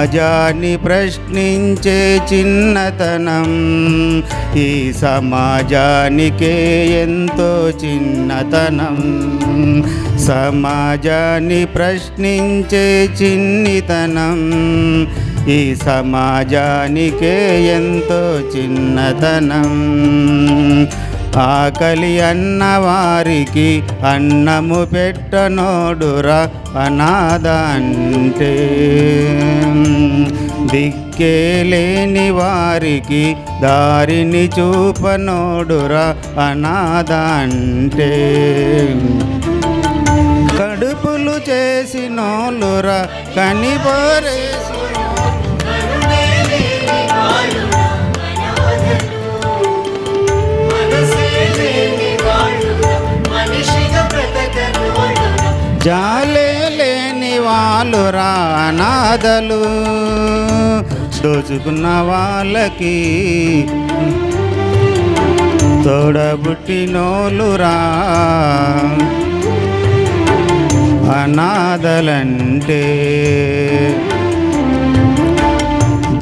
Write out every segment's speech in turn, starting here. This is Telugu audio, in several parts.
సమాజాన్ని ప్రశ్నించే చిన్నతనం ఈ సమాజానికే ఎంతో చిన్నతనం. సమాజాన్ని ప్రశ్నించే చిన్నితనం ఈ సమాజానికే ఎంతో చిన్నతనం. ఆకలి అన్నవారికి అన్నము పెట్టనోడురా అనాథ అంటే. దిక్కే లేని వారికి దారిని చూపనోడురా అనాథ అంటే. కడుపులు చేసినోలురా కనిపోరేసి జాలే లేని వాళ్ళురా అనాథలు. దోచుకున్న వాళ్ళకి తోడబుట్టినోలురా అనాథలంటే.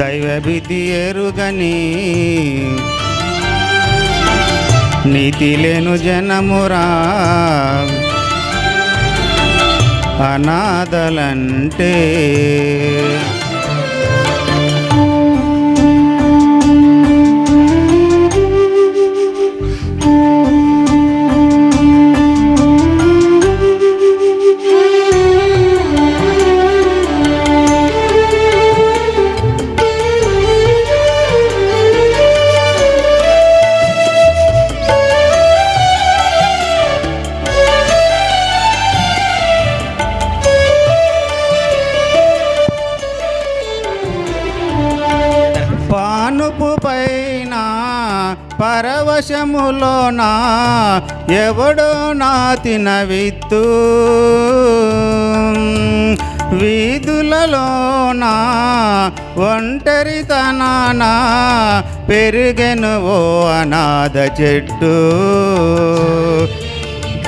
దైవభీతి ఎరుగని నీతి లేను జనమురా అనాథలంటే. పానుపు పైన పరవశములోన ఎవడో నాతిన విత్తు. వీధులలోన ఒంటరితనాన పెరిగెను ఓ అనాథ చెట్టు.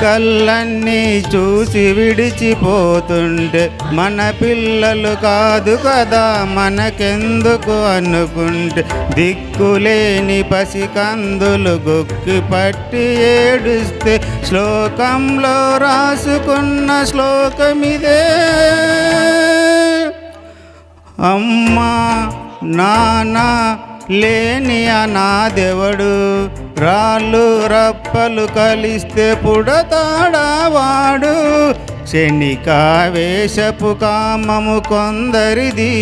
కళ్ళన్నీ చూసి విడిచిపోతుంటే మన పిల్లలు కాదు కదా మనకెందుకు అనుకుంటే. దిక్కులేని పసికందులు గొక్కి పట్టి ఏడుస్తే శ్లోకంలో రాసుకున్న శ్లోకమిదే. అమ్మా నాన్న లేని అనాథెవడు, రాళ్ళు రప్పలు కలిస్తే పుడతాడవాడు. క్షణికావేశపు కామము కొందరిది,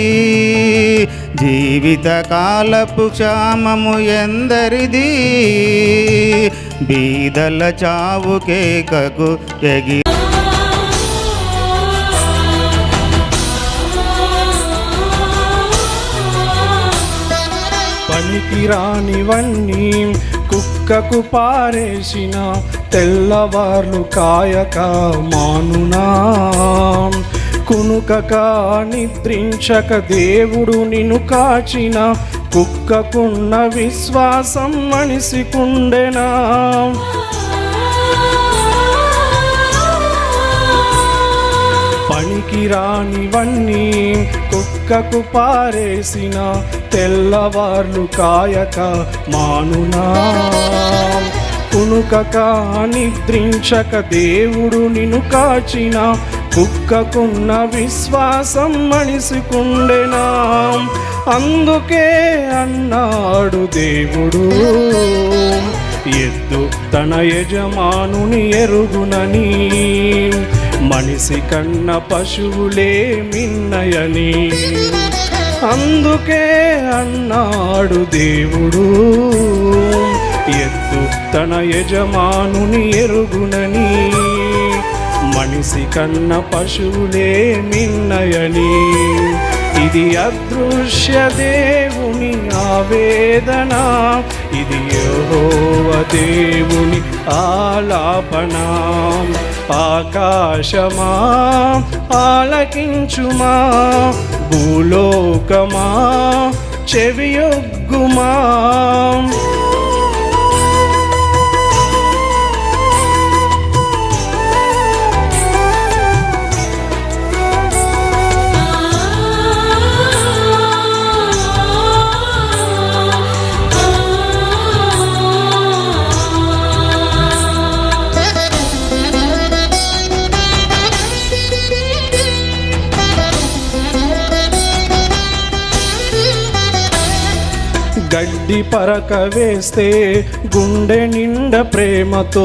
జీవితకాలపు క్షామము ఎందరిది. బీదల చావు కేకకు ఎగి పనికిరానివన్నీ కుక్కకు పారేసిన తెల్లవార్లు కాయక మానునా. కునుకక నిద్రించక దేవుడు నిన్ను కాచిన కుక్కకున్న విశ్వాసం మనిషికుండెనా. పనికిరానివన్నీ కుక్కకు పారేసిన తెల్లవార్లు కాయక మానునా. కునుకక నిద్రించక దేవుడు నిన్ను కాచిన కుక్కకున్న విశ్వాసం మనిషికుండెనా. అందుకే అన్నాడు దేవుడు, ఎద్దు తన యజమానుని ఎరుగునని, మనిషి కన్న పశువులే మిన్నయని. అందుకే అన్నాడు దేవుడు, ఎద్దు తన యజమానుని ఎరుగునని, మనిషి కన్న పశువులే మిన్నయని. ఇది అదృశ్య దేవుని ఆవేదన, ఇది యెహోవా దేవుని ఆలాపన. ఆకాశమా ఆలకించుమా, భూలోకమా చెవియొగ్గుమా. ఇది పరక వేస్తే గుండె నిండా ప్రేమతో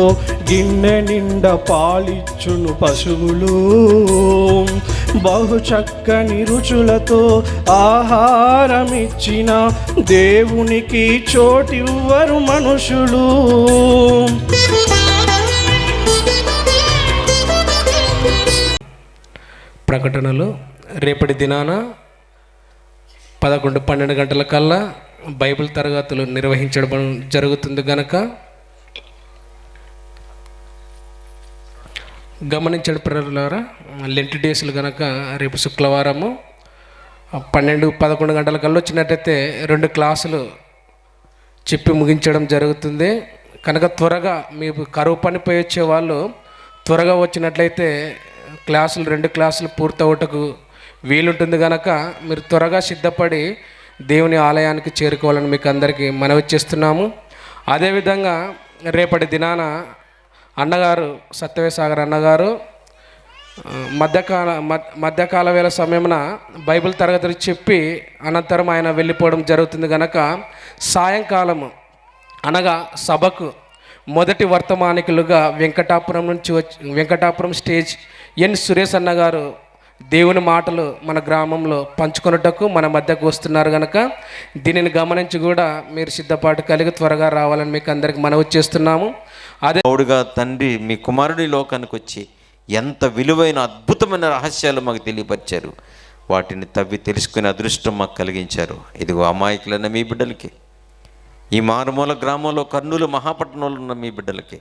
గిన్నె నిండా పాలిచ్చును పశువులు. బహు చక్కని రుచులతో ఆహారమిచ్చిన దేవునికి చోటివ్వరు మనుషులు. ప్రకటనలు రేపటి దినాన 11-12 గంటల కల్లా బైబిల్ తరగతులు నిర్వహించడం జరుగుతుంది గనక గమనించండి పిల్లలారా. లెంట్ డేస్లు కనుక రేపు శుక్రవారము 12-11 గంటల కల్లా వచ్చినట్టయితే 2 క్లాసులు చెప్పి ముగించడం జరుగుతుంది కనుక త్వరగా మీకు కరువు పనిపోయి వచ్చే వాళ్ళు త్వరగా వచ్చినట్లయితే 2 క్లాసులు పూర్తవుటకు వీలుంటుంది కనుక మీరు త్వరగా సిద్ధపడి దేవుని ఆలయానికి చేరుకోవాలని మీకు అందరికీ మనవి చేస్తున్నాము. అదేవిధంగా రేపటి దినాన అన్నగారు సత్యవేసాగర్ అన్నగారు మధ్యకాల వేళ సమయమున బైబిల్ తరగతులు చెప్పి అనంతరం ఆయన వెళ్ళిపోవడం జరుగుతుంది కనుక సాయంకాలము అనగా సభకు మొదటి వర్తమానికులుగా వెంకటాపురం స్టేజ్ ఎన్ సురేష్ అన్న గారు దేవుని మాటలు మన గ్రామంలో పంచుకొనుటకు మన మధ్యకు వస్తున్నారు కనుక దీనిని గమనించి కూడా మీరు సిద్ధపాటు కలిగి త్వరగా రావాలని మీకు అందరికి మనవి చేస్తున్నాము. అదే తోడుగా తండ్రి మీ కుమారుడి లోకానికి వచ్చి ఎంత విలువైన అద్భుతమైన రహస్యాలు మాకు తెలియపరిచారు. వాటిని తవ్వి తెలుసుకునే అదృష్టం మాకు కలిగించారు. ఇదిగో అమాయకులైన మీ బిడ్డలకి, ఈ మారుమూల గ్రామంలో కర్నూలు మహాపట్నంలో ఉన్న మీ బిడ్డలకి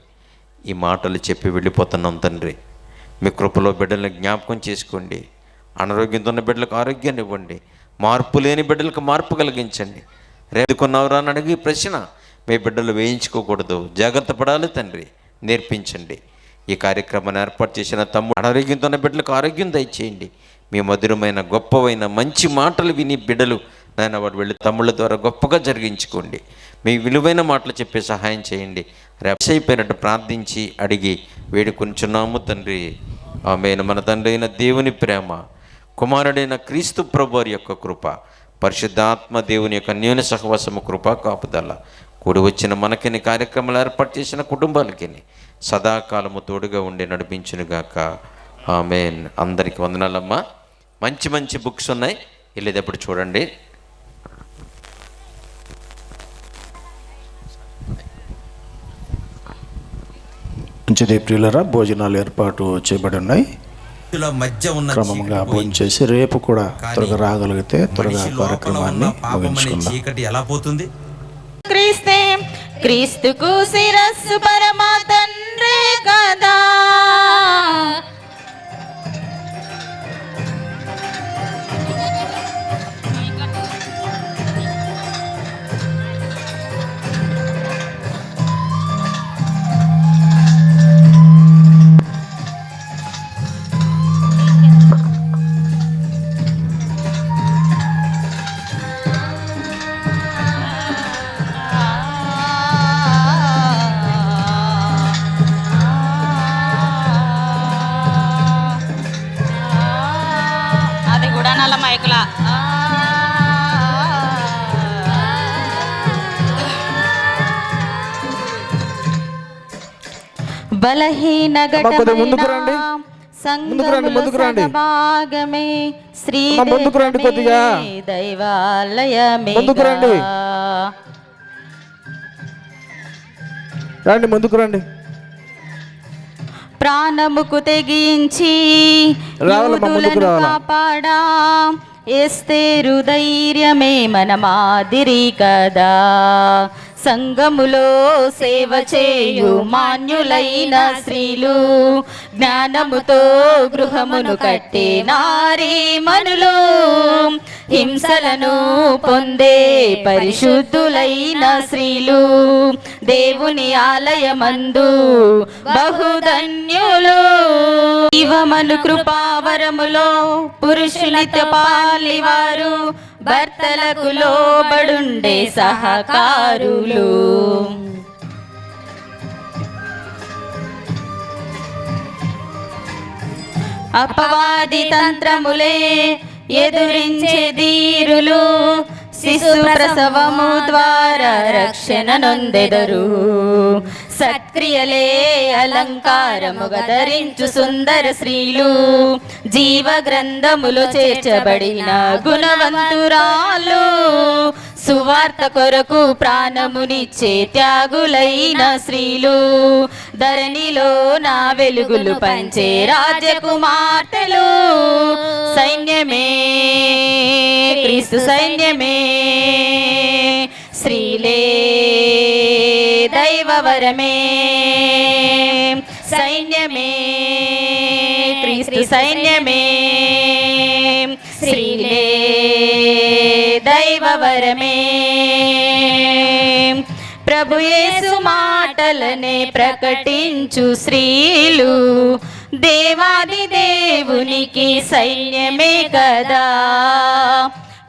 ఈ మాటలు చెప్పి వెళ్ళిపోతున్నాం తండ్రి. మీ కృపలో బిడ్డల్ని జ్ఞాపకం చేసుకోండి. అనారోగ్యంతో ఉన్న బిడ్డలకు ఆరోగ్యాన్ని ఇవ్వండి. మార్పు లేని బిడ్డలకు మార్పు కలిగించండి. రేదుకున్నవరా అని అడిగి ప్రశ్న మీ బిడ్డలు వేయించుకోకూడదు. జాగ్రత్త పడాలి తండ్రి, నేర్పించండి. ఈ కార్యక్రమాన్ని ఏర్పాటు చేసిన తమ్ముడు అనారోగ్యంతో ఉన్న బిడ్డలకు ఆరోగ్యం దయచేయండి. మీ మధురమైన గొప్పవైన మంచి మాటలు విని బిడ్డలు నాయన వాడు వెళ్ళి తమ్ముళ్ళ ద్వారా గొప్పగా జరిగించుకోండి. మీ విలువైన మాటలు చెప్పే సహాయం చేయండి. రేపు అయిపోయినట్టు ప్రార్థించి అడిగి వేడుకొంచున్నాము తండ్రి. ఆమేన్. మన తండ్రి అయిన దేవుని ప్రేమ, కుమారుడైన క్రీస్తు ప్రభువారి యొక్క కృప, పరిశుద్ధాత్మ దేవుని యొక్క అన్యోన్య సహవాసము, కృప కాపుదల కూడి వచ్చిన మనకిని కార్యక్రమాలు ఏర్పాటు చేసిన కుటుంబాలకి సదాకాలము తోడుగా ఉండి నడిపించునుగాక. ఆమేన్. అందరికీ వందనాలమ్మా. మంచి మంచి బుక్స్ ఉన్నాయి, వెళ్ళేటప్పుడు చూడండి. మంచిది ప్రియులరా, భోజనాలు ఏర్పాటు చేయబడి ఉన్నాయి. మధ్య ఉన్న క్రమంగా భోజనం చేసి రేపు కూడా త్వరగా రాగలిగితే త్వరగా కార్యక్రమాన్ని ముగించుకుందాం. చీకటి ఎలా పోతుంది? క్రీస్తుకు శిరస్సు పరమా తండ్రే కదా. మైకులా బలహీన ముందుకు రండి, భాగమే శ్రీ కొద్దిగా దైవాలయమే. రండి, ముందుకు రండి. ప్రాణముకు తెగించి యూదులను కాపాడా ఎస్తేరు ధైర్యమే మన మాదిరి కదా. సంఘములో సేవ చేయు మాన్యులైన స్త్రీలు, జ్ఞానముతో గృహమును కట్టే నారీమణులు, హింసలను పొందే పరిశుద్ధులైన స్త్రీలు, దేవుని ఆలయమందు బహుధన్యులు. జీవమను కృపావరములో పురుషునిత పాలివారు, భర్తలకు లోబడుండే సహకారులు. అపవాది తంత్రములే ఎదురించే ధీరులు, శిశు ప్రసవము ద్వారా రక్షణ నొందెదరు. సత్క్రియలే అలంకారముగా ధరించు సుందర స్త్రీలు, జీవ గ్రంథములో చేర్చబడిన గుణవంతురాలు, సువార్త కొరకు ప్రాణమునిచ్చే త్యాగులైన స్త్రీలు, ధరణిలో నా వెలుగులు పంచే రాజకుమార్తెలు. సైన్యమే క్రీస్తు సైన్యమే, స్త్రీలే దైవవరమే. సైన్యమే క్రీస్తు సైన్యమే, స్త్రీలే దైవవరమే. ప్రభు యేసు మాటలనే ప్రకటించు స్త్రీలు, దేవాది దేవునికి సైన్యమే కదా.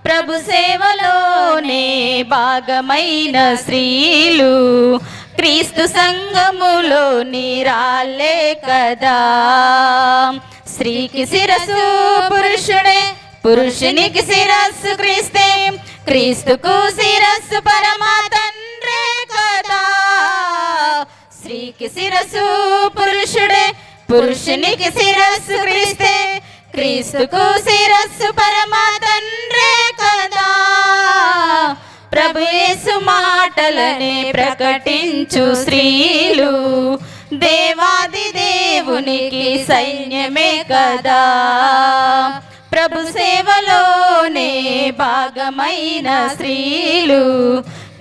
ప్రభు సేవలోనే భాగమైన స్త్రీలు, క్రీస్తు సంఘములో నీరాలే కదా. స్త్రీకి శిరస్సు పురుషుడే, పురుషునికి శిరస్సు క్రీస్తే, క్రీస్తుకు శిరస్సు పరమా తండ్రే కదా. స్త్రీకి శిరస్సు పురుషుడే, పురుషునికి శిరస్సు క్రీస్తే, క్రీస్తుకు శిరస్సు పరమా తండ్రే కదా. ప్రభు యేసు మాటలనే ప్రకటించు స్త్రీలు, దేవాది దేవునికి సైన్యమే కదా. ప్రభు సేవలోనే భాగమైన స్త్రీలు,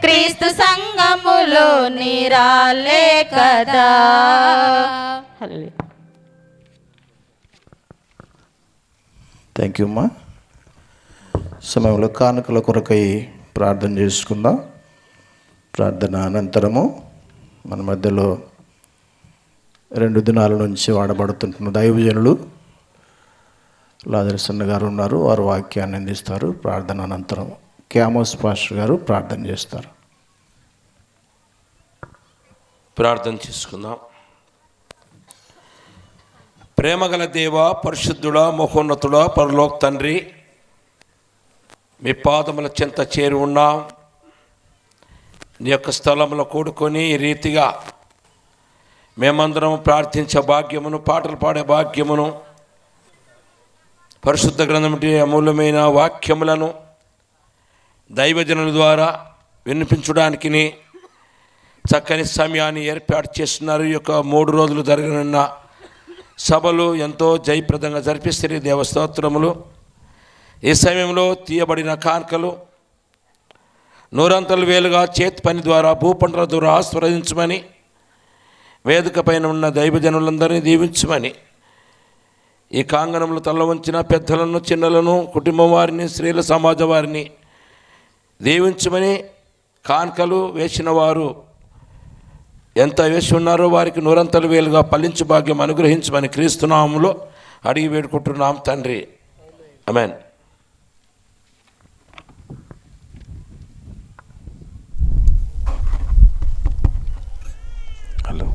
క్రీస్తు సంఘములో నీరాలే కదా. థ్యాంక్ యూ అమ్మా. సమయంలో కానుకల కొరకై ప్రార్థన చేసుకుందాం. ప్రార్థన అనంతరము మన మధ్యలో 2 దినాల నుంచి వాడబడుతుంటున్న దైవజనులు లాజరసన్న గారు ఉన్నారు. వారు వాక్యాన్ని అందిస్తారు. ప్రార్థన అనంతరం క్యామోస్ పాస్టర్ గారు ప్రార్థన చేస్తారు. ప్రార్థన చేసుకుందాం. ప్రేమగల దేవ, పరిశుద్ధుడా, మహోన్నతుడా, పరలోక తండ్రి, మీ పాదముల చెంత చేరి ఉన్నాం. నీ యొక్క స్థలంలో కూడుకొని ఈ రీతిగా మేమందరం ప్రార్థించే భాగ్యమును, పాటలు పాడే భాగ్యమును, పరిశుద్ధ గ్రంథం అమూల్యమైన వాక్యములను దైవజనుల ద్వారా వినిపించడానికి చక్కని సమయాన్ని ఏర్పాటు చేస్తున్నారు. ఈ యొక్క 3 రోజులు జరగనున్న సభలు ఎంతో జయప్రదంగా జరిపిస్తారు. దేవస్తోత్రములు. ఈ సమయంలో తీయబడిన కానుకలు 100 వేలుగా చేతి పని ద్వారా భూపంటల ద్వారా ఆస్వాదించమని, వేదిక పైన ఉన్న దైవజనులందరినీ దీవించమని, ఈ కాంగణంలో తల వంచిన పెద్దలను, చిన్నలను, కుటుంబం వారిని, స్త్రీల సమాజ వారిని దీవించమని, కానుకలు వేసిన వారు ఎంత వేసి ఉన్నారో వారికి 100 వేలుగా ఫలించు భాగ్యం అనుగ్రహించమని క్రీస్తు నామములో అడిగి వేడుకుంటున్నాం తండ్రి. ఆమేన్. హలో.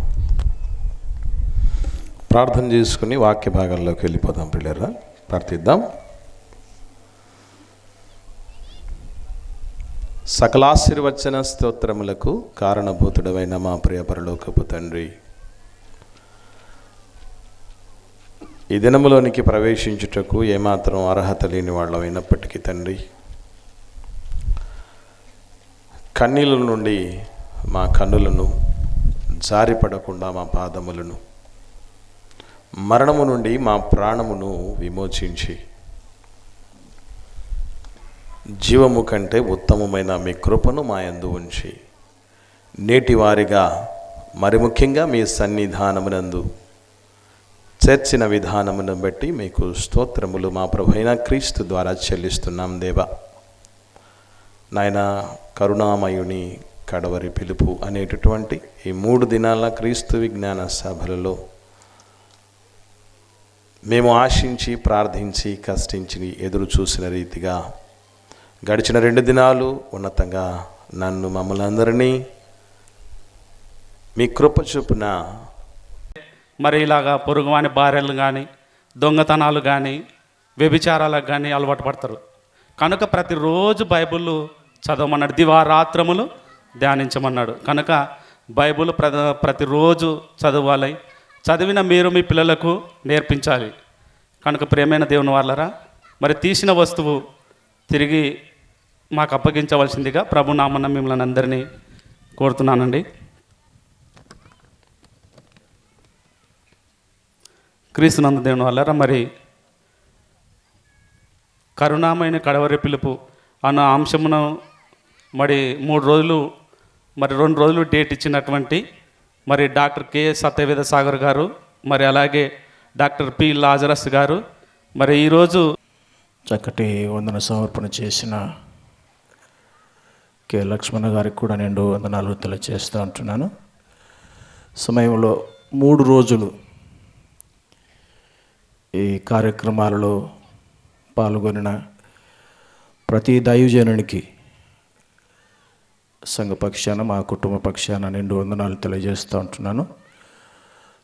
ప్రార్థన చేసుకుని వాక్య భాగంలోకి వెళ్ళిపోదాం పిల్లరా. ప్రార్థిద్దాం. సకలాశీర్వచన స్తోత్రములకు కారణభూతుడమైన మా ప్రియ పరలోకపు తండ్రి, ఈ దినములోనికి ప్రవేశించుటకు ఏమాత్రం అర్హత లేని వాళ్ళమైనప్పటికీ తండ్రి, కన్నీళ్ళ నుండి మా కన్నులను జారిపడకుండా మా పాదములను, మరణము నుండి మా ప్రాణమును విమోచించి జీవము కంటే ఉత్తమమైన మీ కృపను మా యందు ఉంచి నేటి వారిగా మరి ముఖ్యంగా మీ సన్నిధానమునందు చేర్చిన విధానమును బట్టి మీకు స్తోత్రములు మా ప్రభువైన క్రీస్తు ద్వారా చెల్లిస్తున్నాం దేవా. నాయన, కరుణామయుని కడవరి పిలుపు అనేటటువంటి ఈ 3 దినాల క్రీస్తు విజ్ఞాన సభలలో మేము ఆశించి, ప్రార్థించి, కష్టించి, ఎదురు చూసిన రీతిగా గడిచిన 2 దినాలు ఉన్నతంగా నన్ను, మమ్మల్ని అందరినీ మీ కృప చొప్పున మరి ఇలాగా పొరుగువాని భార్యలు కానీ, దొంగతనాలు కానీ, వ్యభిచారాలకు కానీ అలవాటు పడతారు. కనుక ప్రతిరోజు బైబిల్ చదవమన్నాడు, దివారాత్రములు ధ్యానించమన్నాడు. కనుక బైబుల్ ప్రతిరోజు చదవాలి, చదివిన మీరు మీ పిల్లలకు నేర్పించాలి. కనుక ప్రియమైన దేవుని వాళ్ళరా, మరి తీసిన వస్తువు తిరిగి మాకు అప్పగించవలసిందిగా ప్రభునామన్న మిమ్మల్ని అందరినీ కోరుతున్నానండి. క్రీస్తునందు దేవుని వాళ్ళరా, మరి కరుణామైన కడవరి పిలుపు అన్న అంశమును మరి 2 రోజులు డేట్ ఇచ్చినటువంటి మరి డాక్టర్ కె సత్యవేద సాగర్ గారు, మరి అలాగే డాక్టర్ పి లాజరస్ గారు, మరి ఈరోజు చక్కటి వందన సమర్పణ చేసిన కె లక్ష్మణ గారికి కూడా నేను వందనాలు తెలియజేస్తూ ఉంటున్నాను. సమయంలో 3 రోజులు ఈ కార్యక్రమాలలో పాల్గొనిన ప్రతి దైవజనునికి సంఘ పక్షాన, మా కుటుంబ పక్షాన నిండు వందనాలు తెలియజేస్తూ ఉంటున్నాను.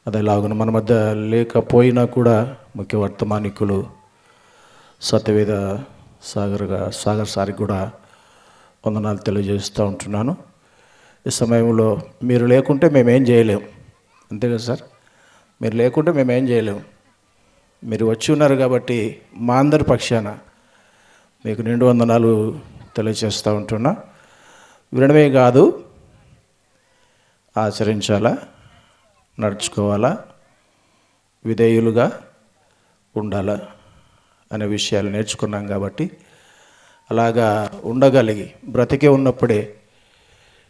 అదేలాగున మన మధ్య లేకపోయినా కూడా ముఖ్య వర్తమానికులు సత్యవేద సాగర్ సారికి కూడా వందనాలు తెలియజేస్తూ ఉంటున్నాను. ఈ సమయంలో మీరు లేకుంటే మేమేం చేయలేం, అంతే కదా సార్? మీరు లేకుంటే మేమేం చేయలేం. మీరు వచ్చి ఉన్నారు కాబట్టి మా అందరి పక్షాన మీకు నిండు వందనాలు తెలియజేస్తూ ఉంటున్నా. వినడమే కాదు, ఆచరించాలా, నడుచుకోవాలా, విధేయులుగా ఉండాలా అనే విషయాలు నేర్చుకున్నాం. కాబట్టి అలాగా ఉండగలిగి బ్రతికే ఉన్నప్పుడే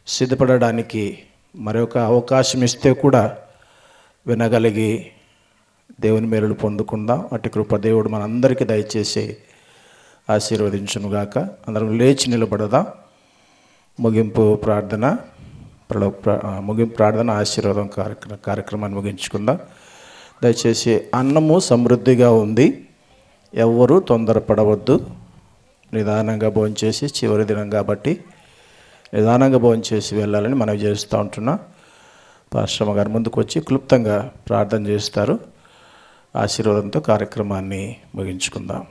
సిద్ధపడడానికి మరొక అవకాశం ఇస్తే కూడా వినగలిగి దేవుని మేలులు పొందుకుందాం. అట్టి కృప దేవుడు మనందరికీ దయచేసి ఆశీర్వదించునుగాక. అందరం లేచి నిలబడదాం. ముగింపు ప్రార్థన ఆశీర్వాదం కార్యక్రమాన్ని ముగించుకుందాం. దయచేసి అన్నము సమృద్ధిగా ఉంది, ఎవ్వరూ తొందరపడవద్దు. నిదానంగా భోంచేసి, చివరి దినం కాబట్టి నిదానంగా భోంచేసి వెళ్ళాలని మనం చేస్తూ ఉంటున్నాం. పాస్టర్ గారు ముందుకు వచ్చి క్లుప్తంగా ప్రార్థన చేస్తారు. ఆశీర్వాదంతో కార్యక్రమాన్ని ముగించుకుందాం.